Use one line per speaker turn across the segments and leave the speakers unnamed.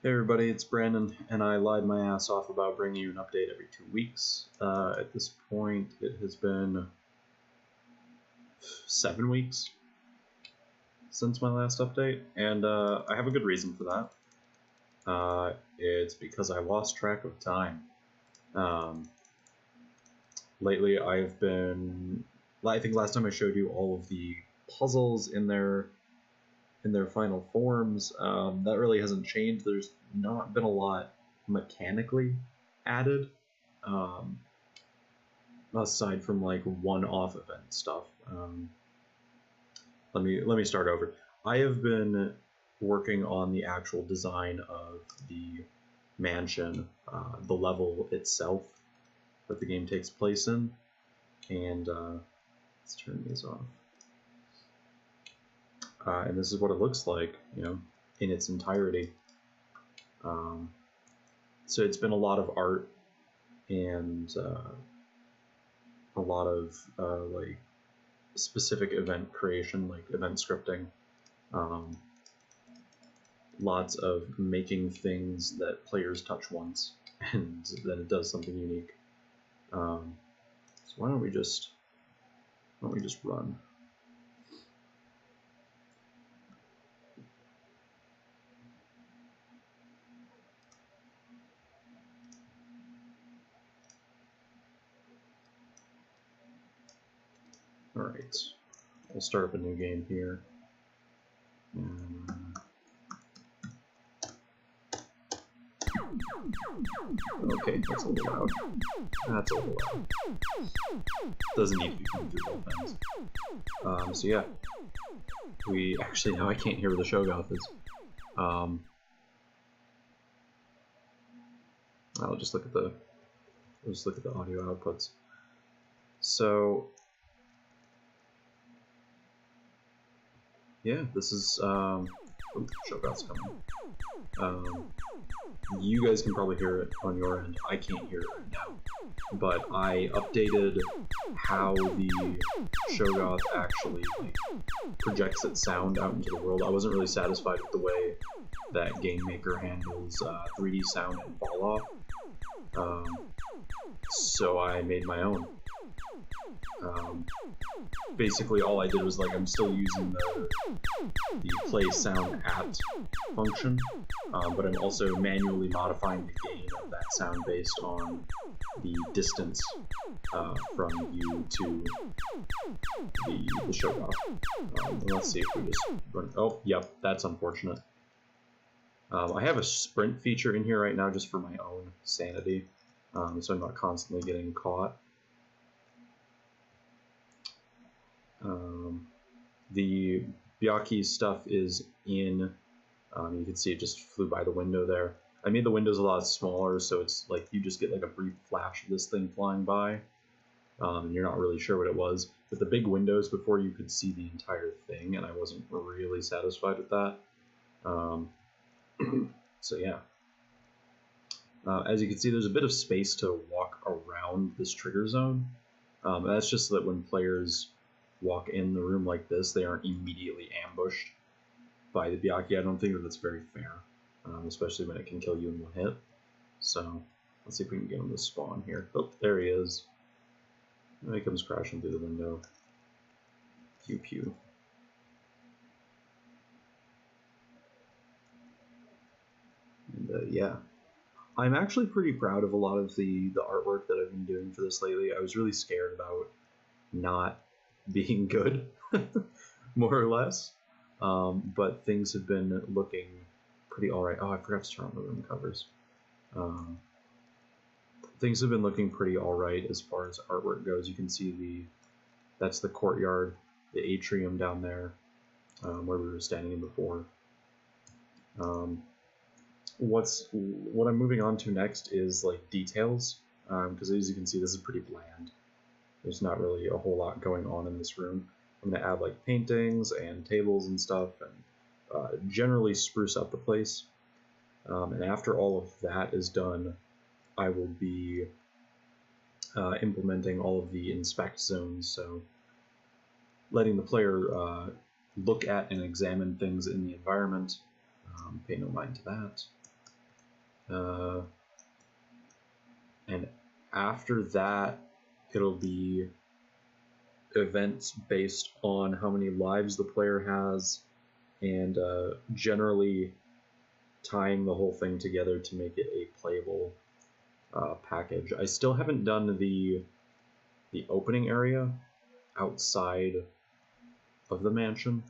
Hey everybody, it's Brandon, and I lied my ass off about bringing you an update every 2 weeks. At this point, it has been 7 weeks since my last update, and I have a good reason for that. It's because I lost track of time. Lately, I think last time I showed you all of the puzzles in their final forms. That really hasn't changed. There's not been a lot mechanically added, aside from like one-off event stuff. Let me start over. I have been working on the actual design of the mansion, the level itself that the game takes place in, and let's turn these off. And this is what it looks like, in its entirety. So it's been a lot of art and a lot of like specific event creation, like event scripting. Lots of making things that players touch once, and then it does something unique. So why don't we just run? Alright, we'll start up a new game here. Okay, that's a little loud. That's a little loud. Doesn't need to be coming through both ends. So yeah, we actually now I can't hear where the Shoggoth is. I'll just look at the audio outputs. So yeah, this is Shoggoth's coming. You guys can probably hear it on your end. I can't hear it right now, but I updated how the Shoggoth actually projects its sound out into the world. I wasn't really satisfied with the way that Game Maker handles 3D sound and fall off, so I made my own. Basically, all I did was I'm still using the play sound at function, but I'm also manually modifying the gain of that sound based on the distance from you to the Shoggoth. Let's see if we just run. Oh, yep, that's unfortunate. I have a sprint feature in here right now just for my own sanity, so I'm not constantly getting caught. The Byakhee stuff is in, you can see it just flew by the window there. I made the windows a lot smaller, so it's like you just get a brief flash of this thing flying by, and you're not really sure what it was. But the big windows, before you could see the entire thing, and I wasn't really satisfied with that. So yeah. As you can see, there's a bit of space to walk around this trigger zone. That's just so that when players walk in the room like this, they aren't immediately ambushed by the Byakhee. I don't think that's very fair, especially when it can kill you in one hit. So let's see if we can get him to spawn here. Oh, there he is. And he comes crashing through the window. Pew pew. And yeah, I'm actually pretty proud of a lot of the artwork that I've been doing for this lately. I was really scared about not being good, more or less, but things have been looking pretty alright. Oh, I forgot to turn on the room covers. Things have been looking pretty alright as far as artwork goes. You can see that's the courtyard, the atrium down there, where we were standing in before. What I'm moving on to next is details, because as you can see, this is pretty bland. There's not really a whole lot going on in this room. I'm going to add paintings and tables and stuff, and generally spruce up the place. And after all of that is done, I will be implementing all of the inspect zones, so letting the player look at and examine things in the environment. Pay no mind to that. And after that, it'll be events based on how many lives the player has, and generally tying the whole thing together to make it a playable package. I still haven't done the opening area outside of the mansion.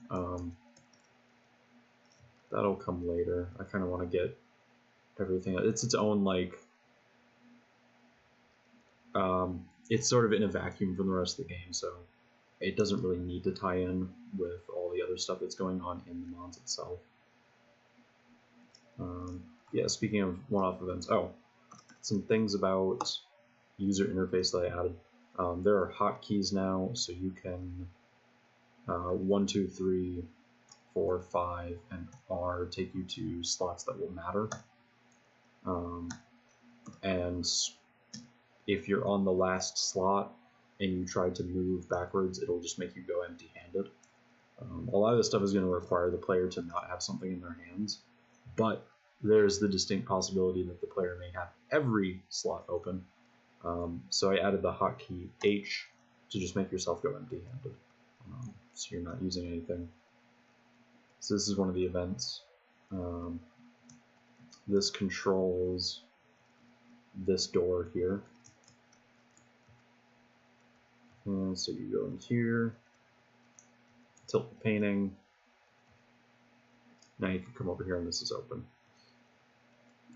That'll come later. I kind of want to get everything. It's its own, like, it's sort of in a vacuum from the rest of the game, so it doesn't really need to tie in with all the other stuff that's going on in the mods itself. Yeah, speaking of one-off events, some things about user interface that I added. There are hotkeys now, so you can 1, 2, 3, 4, 5, and R take you to slots that will matter. And if you're on the last slot and you try to move backwards, it'll just make you go empty-handed. A lot of this stuff is going to require the player to not have something in their hands, but there's the distinct possibility that the player may have every slot open. So I added the hotkey H to just make yourself go empty-handed, so you're not using anything. So this is one of the events. This controls this door here. And so you go in here, tilt the painting. Now you can come over here and this is open.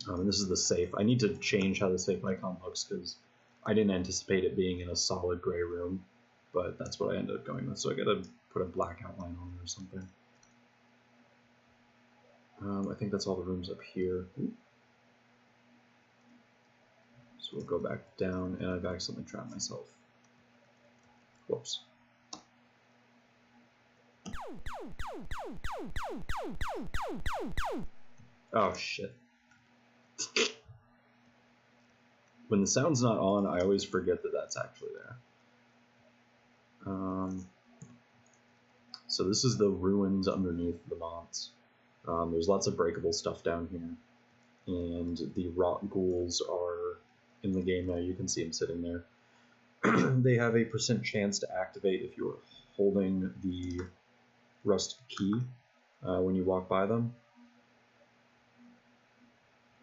And this is the safe. I need to change how the safe icon looks because I didn't anticipate it being in a solid gray room, but that's what I ended up going with. So I gotta put a black outline on it or something. I think that's all the rooms up here. So we'll go back down, and I've accidentally trapped myself. Whoops. Oh shit. When the sound's not on, I always forget that that's actually there. So this is the ruins underneath the mods. There's lots of breakable stuff down here, and the rot ghouls are in the game now. You can see them sitting there. They have a % chance to activate if you're holding the rusted key when you walk by them.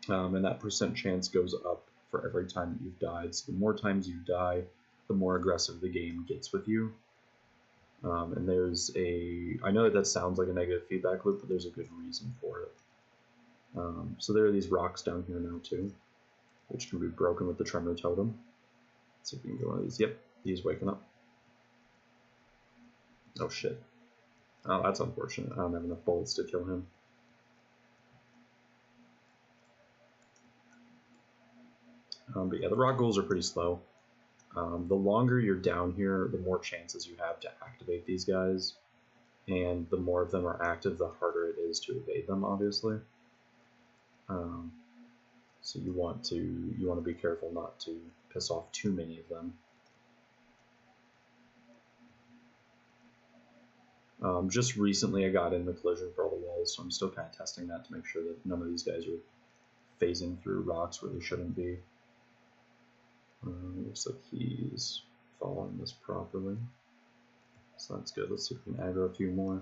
And that % chance goes up for every time that you've died. So the more times you die, the more aggressive the game gets with you. And there's I know that sounds like a negative feedback loop, but there's a good reason for it. So there are these rocks down here now too, which can be broken with the tremor totem. So if you can go one of these. Yep, he's waking up. Oh shit. Oh, that's unfortunate. I don't have enough bullets to kill him. But yeah, the rock ghouls are pretty slow. The longer you're down here, the more chances you have to activate these guys, and the more of them are active, the harder it is to evade them, obviously. So you want to be careful not to piss off too many of them. Just recently I got in the collision for all the walls, so I'm still kind of testing that to make sure that none of these guys are phasing through rocks where they shouldn't be. Looks like he's following this properly, so that's good. Let's see if we can aggro a few more.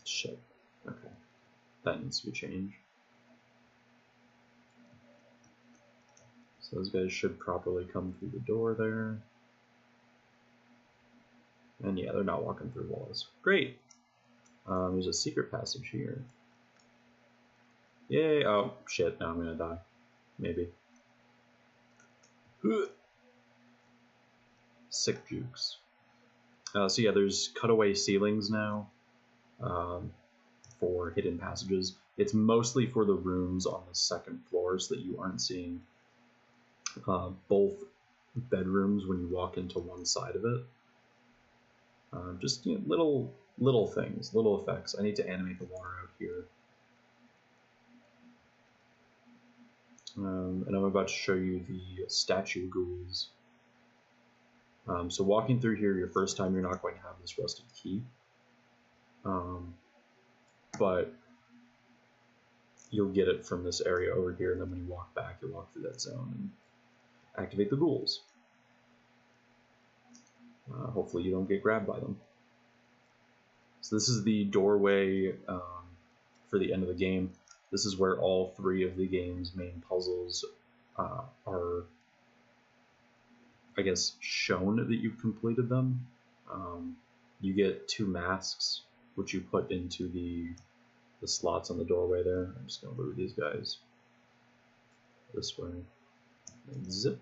Shit. Okay. That needs to be changed. So those guys should properly come through the door there. And yeah, they're not walking through walls. Great! There's a secret passage here. Yay! Oh, shit, now I'm gonna die. Maybe. Sick jukes. So yeah, there's cutaway ceilings now for hidden passages. It's mostly for the rooms on the second floor so that you aren't seeing both bedrooms when you walk into one side of it. Just little things, little effects. I need to animate the water out here. And I'm about to show you the statue ghouls. So walking through here your first time, you're not going to have this rusted key. But you'll get it from this area over here, and then when you walk back, you'll walk through that zone and activate the ghouls. Hopefully you don't get grabbed by them. So this is the doorway for the end of the game. This is where all 3 of the game's main puzzles are, I guess, shown that you've completed them. You get 2 masks, which you put into the slots on the doorway there. I'm just going to lure these guys this way. And zip.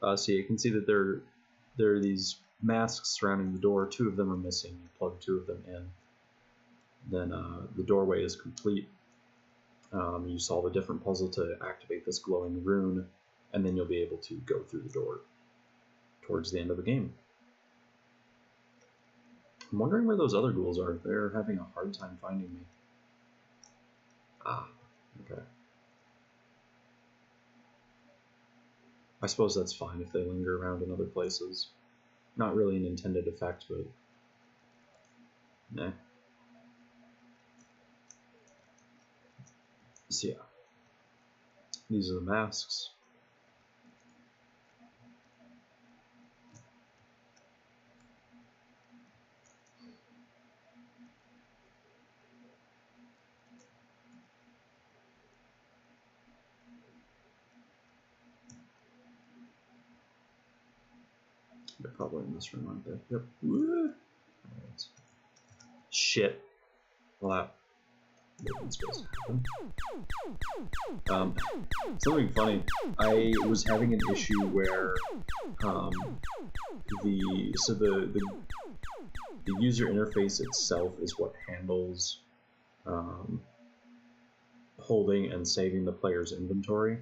So you can see that there are these masks surrounding the door. 2 of them are missing. You plug 2 of them in. Then the doorway is complete. You solve a different puzzle to activate this glowing rune, and then you'll be able to go through the door towards the end of the game. I'm wondering where those other ghouls are. They're having a hard time finding me. Ah, okay. I suppose that's fine if they linger around in other places. Not really an intended effect, but nah. So yeah, these are the masks. They're probably in this room, aren't they? Yep. Right. Shit. Well, that wasn't supposed to happen. Something funny. I was having an issue where the user interface itself is what handles holding and saving the player's inventory.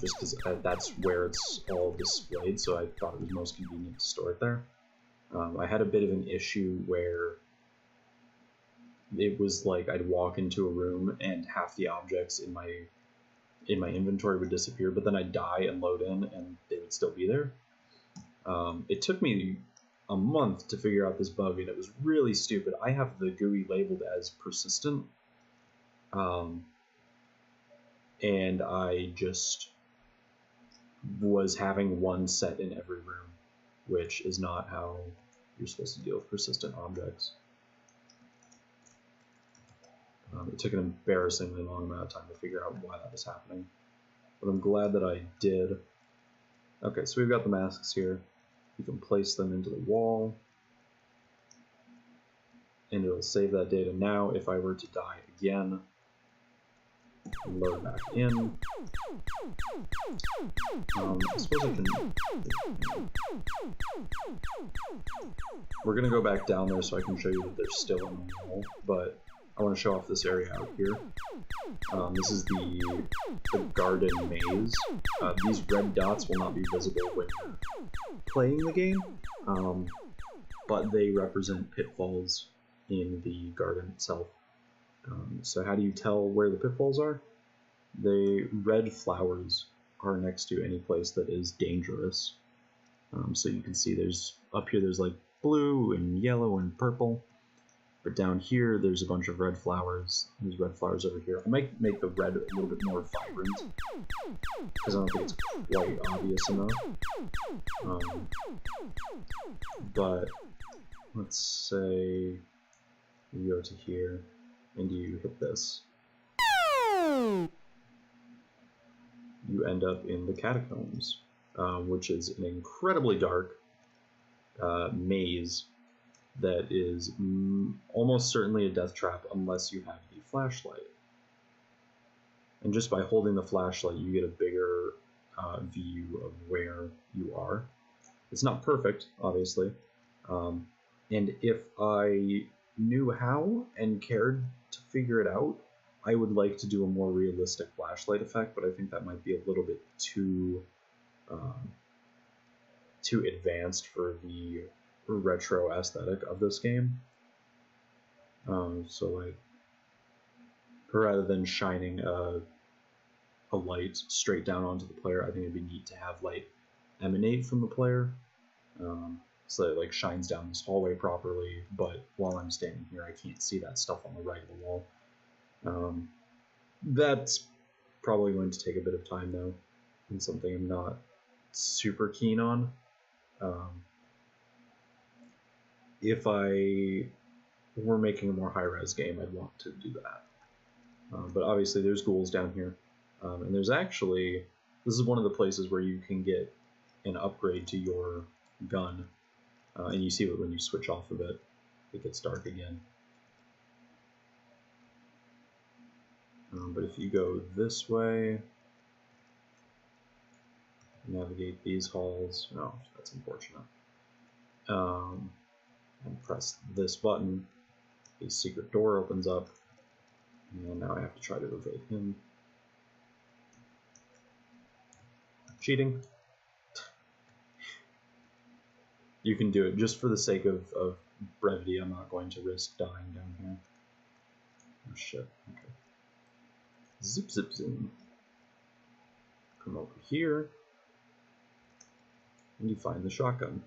Just because that's where it's all displayed, so I thought it was most convenient to store it there. I had a bit of an issue where it was like I'd walk into a room and half the objects in my inventory would disappear, but then I'd die and load in and they would still be there. It took me a month to figure out this bug, and it was really stupid. I have the GUI labeled as persistent, and I just was having one set in every room, which is not how you're supposed to deal with persistent objects. It took an embarrassingly long amount of time to figure out why that was happening, but I'm glad that I did. Okay, so we've got the masks here. You can place them into the wall, and it'll save that data. Now, if I were to die again, load back in. I suppose I can... We're going to go back down there so I can show you that they're still in the wall, but I want to show off this area out here. This is the garden maze. These red dots will not be visible when you're playing the game, but they represent pitfalls in the garden itself. So how do you tell where the pitfalls are? The red flowers are next to any place that is dangerous. So you can see there's up here there's like blue and yellow and purple, but down here there's a bunch of red flowers. There's red flowers over here. I might make the red a little bit more vibrant because I don't think it's quite obvious enough. But let's say you go to here and you hit this. You end up in the catacombs, which is an incredibly dark maze that is almost certainly a death trap unless you have the flashlight. And just by holding the flashlight, you get a bigger view of where you are. It's not perfect, obviously, and if I knew how and cared to figure it out, I would like to do a more realistic flashlight effect, but I think that might be a little bit too advanced for the retro aesthetic of this game. So like, rather than shining a a light straight down onto the player. I think it'd be neat to have light emanate from the player, so that it like shines down this hallway properly, but while I'm standing here I can't see that stuff on the right of the wall. That's probably going to take a bit of time though, and something I'm not super keen on. If I were making a more high-res game, I'd want to do that. But obviously there's ghouls down here, and there's actually, this is one of the places where you can get an upgrade to your gun, and you see it when you switch off of it, it gets dark again. But if you go this way, navigate these halls, no, that's unfortunate, and press this button, a secret door opens up, and now I have to try to evade him. Cheating. You can do it just for the sake of brevity. I'm not going to risk dying down here. Oh shit, okay. Zip zip zoom. Come over here, and you find the shotgun.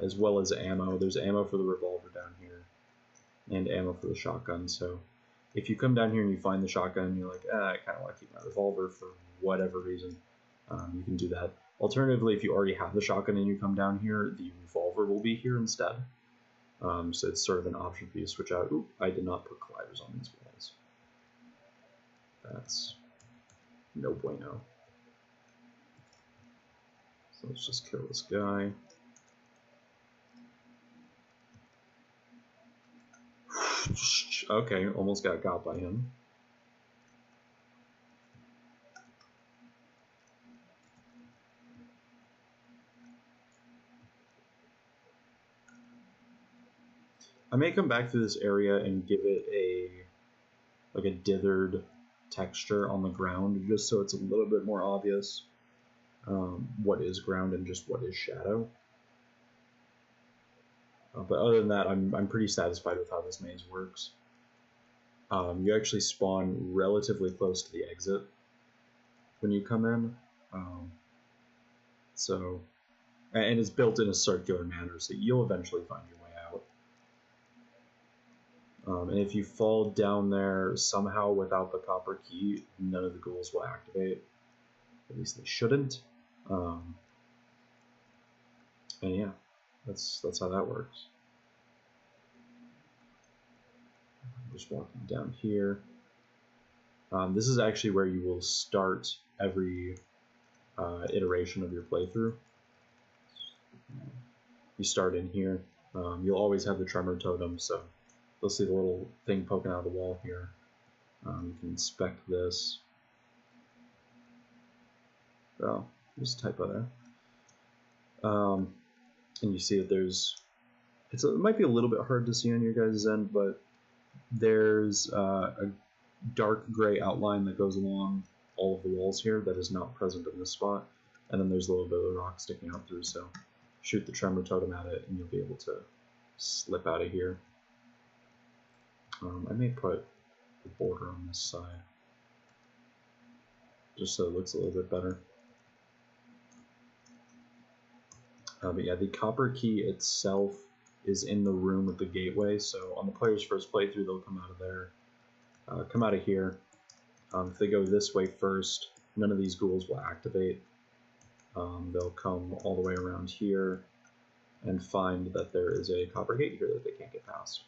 As well as ammo. There's ammo for the revolver down here, and ammo for the shotgun, so if you come down here and you find the shotgun and you're like, I kind of want to keep my revolver for whatever reason, you can do that. Alternatively, if you already have the shotgun and you come down here, the revolver will be here instead. So it's sort of an option for you to switch out. Ooh, I did not put colliders on these walls. That's no bueno. So let's just kill this guy. Okay, almost got by him. I may come back to this area and give it a dithered texture on the ground, just so it's a little bit more obvious what is ground and just what is shadow. But other than that, I'm pretty satisfied with how this maze works. You actually spawn relatively close to the exit when you come in, and it's built in a circular manner, so you'll eventually find your way out. And if you fall down there somehow without the copper key, none of the ghouls will activate. At least they shouldn't. And yeah, that's how that works. I'm just walking down here. This is actually where you will start every iteration of your playthrough. You start in here. You'll always have the tremor totem, so you'll see the little thing poking out of the wall here. You can inspect this. Oh, there's a typo there. And you see that there's, it might be a little bit hard to see on your guys' end, but there's a dark gray outline that goes along all of the walls here that is not present in this spot, and then there's a little bit of the rock sticking out through, so shoot the tremor totem at it and you'll be able to slip out of here. I may put the border on this side just so it looks a little bit better. But yeah, the copper key itself is in the room at the gateway, so on the player's first playthrough they'll come out of there, come out of here. If they go this way first, none of these ghouls will activate. They'll come all the way around here and find that there is a copper gate here that they can't get past.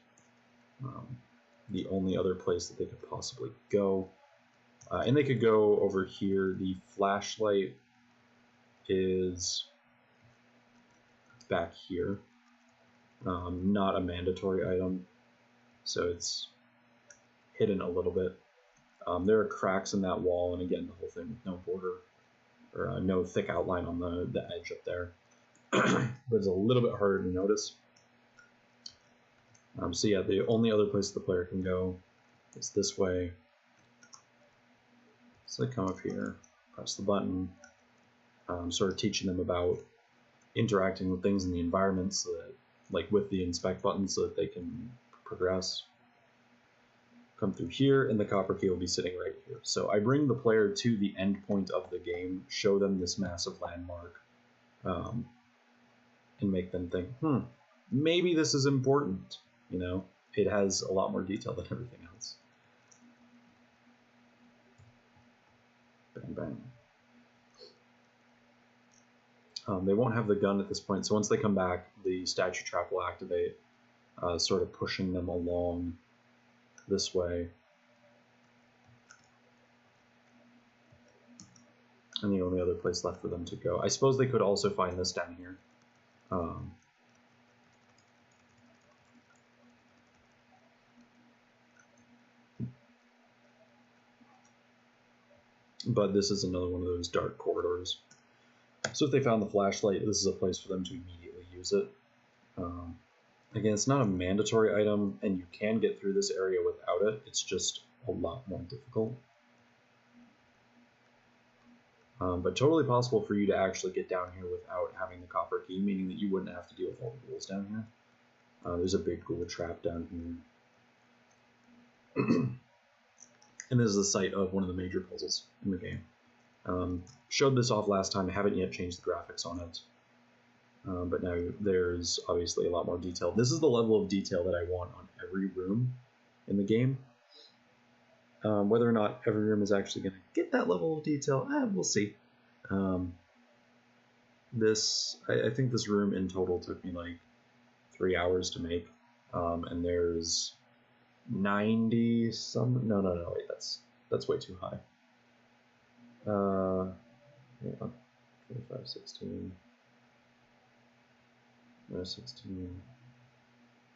The only other place that they could possibly go, and they could go over here. The flashlight is back here, not a mandatory item, so it's hidden a little bit. There are cracks in that wall, and again, the whole thing with no border, or no thick outline on the edge up there. But it's a little bit harder to notice. So yeah, the only other place the player can go is this way. So they come up here, press the button, sort of teaching them about interacting with things in the environment, so that, like with the inspect button, so that they can progress. come through here, and the copper key will be sitting right here. So I bring the player to the end point of the game, show them this massive landmark, and make them think, maybe this is important. You know, it has a lot more detail than everything else. Bang, bang. They won't have the gun at this point, so once they come back, the statue trap will activate, sort of pushing them along this way. And the only other place left for them to go. I suppose they could also find this down here. But this is another one of those dark corridors. So if they found the flashlight, this is a place for them to immediately use it. Again, it's not a mandatory item, and you can get through this area without it. It's just a lot more difficult. But totally possible for you to actually get down here without having the copper key, meaning that you wouldn't have to deal with all the ghouls down here. There's a big ghoul trap down here. And this is the site of one of the major puzzles in the game. Showed this off last time. I haven't yet changed the graphics on it. But now there's obviously a lot more detail. This is the level of detail that I want on every room in the game. Whether or not every room is actually going to get that level of detail, we'll see. I think this room in total took me like 3 hours to make. And there's 90 some. No, wait, that's way too high. 25, 16. No, 16.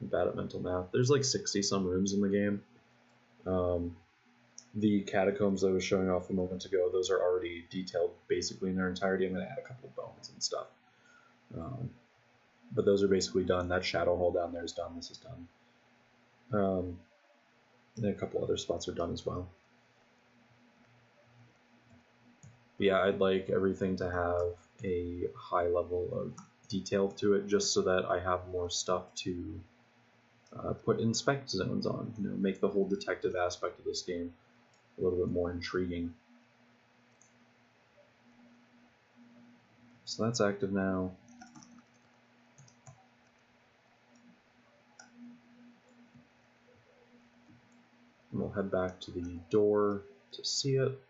I'm bad at mental math. There's like 60 some rooms in the game. The catacombs that I was showing off a moment ago, those are already detailed basically in their entirety. I'm going to add a couple of bones and stuff. But those are basically done. That shadow hole down there is done. This is done. And a couple other spots are done as well. But yeah, I'd like everything to have a high level of detail to it, just so that I have more stuff to put inspect zones on. You know, make the whole detective aspect of this game a little bit more intriguing. So that's active now. And we'll head back to the door to see it.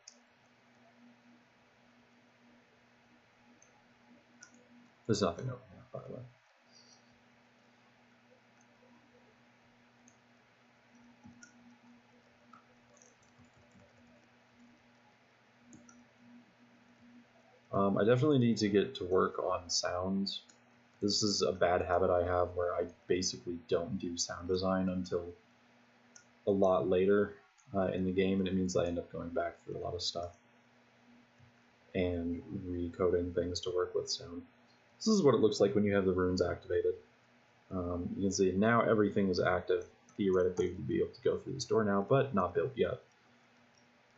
There's nothing over here, by the way. I definitely need to get to work on sounds. This is a bad habit I have where I basically don't do sound design until a lot later in the game, and it means I end up going back through a lot of stuff and recoding things to work with sound. This is what it looks like when you have the runes activated. You can see now everything is active. Theoretically, we'd be able to go through this door now, but not built yet.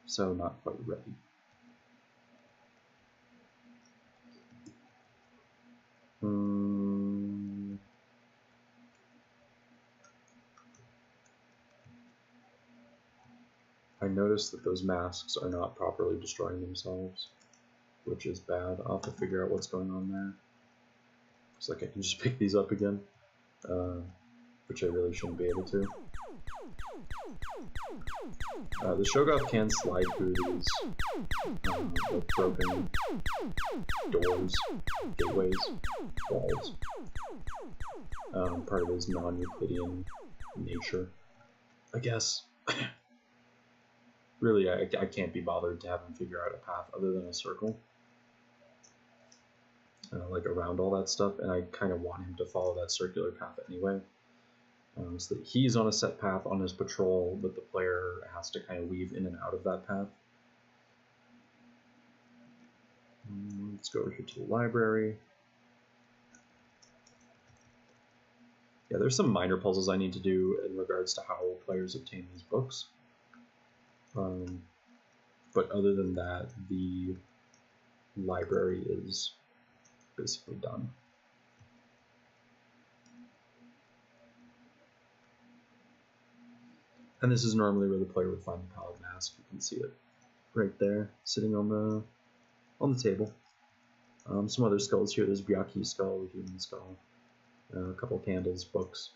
So not quite ready. I noticed that those masks are not properly destroying themselves, which is bad. I'll have to figure out what's going on there. Looks like I can just pick these up again, which I really shouldn't be able to. The Shoggoth can slide through these broken doors, gateways, walls. Part of his non-Euclidean nature, I guess. Really, I can't be bothered to have him figure out a path other than a circle, like around all that stuff, and I kind of want him to follow that circular path anyway. So that he's on a set path on his patrol, but the player has to kind of weave in and out of that path. Let's go over here to the library. Yeah, there's some minor puzzles I need to do in regards to how players obtain these books. But other than that, the library is basically done. And this is normally where the player would find the palette mask. You can see it right there, sitting on the table. Some other skulls here. There's Byaku's skull, human skull, a couple candles, books.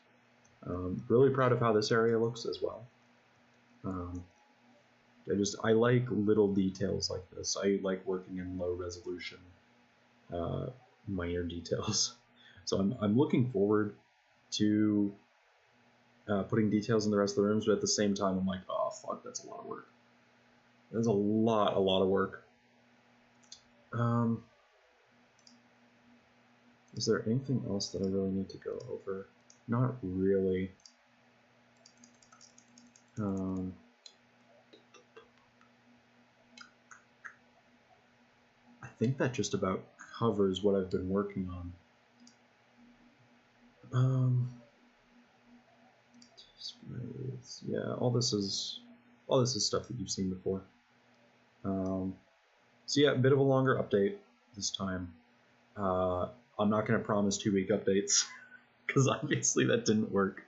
Really proud of how this area looks as well. I like little details like this. I like working in low resolution, minor details. So I'm looking forward to putting details in the rest of the rooms, but at the same time I'm like, oh fuck, that's a lot of work. That's a lot of work. Is there anything else that I really need to go over? Not really. I think that just about covers what I've been working on. Yeah, all this is stuff that you've seen before. So yeah, a bit of a longer update this time. I'm not going to promise 2-week updates because obviously that didn't work.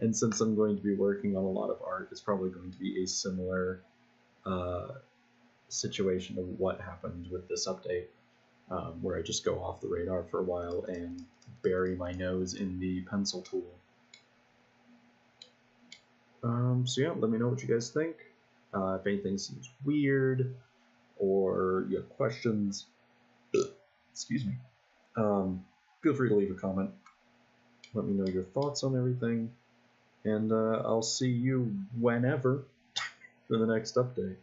And since I'm going to be working on a lot of art, it's probably going to be a similar situation of what happened with this update, where I just go off the radar for a while and bury my nose in the pencil tool. So yeah, let me know what you guys think. If anything seems weird or you have questions, excuse me, feel free to leave a comment. Let me know your thoughts on everything, and I'll see you whenever for the next update.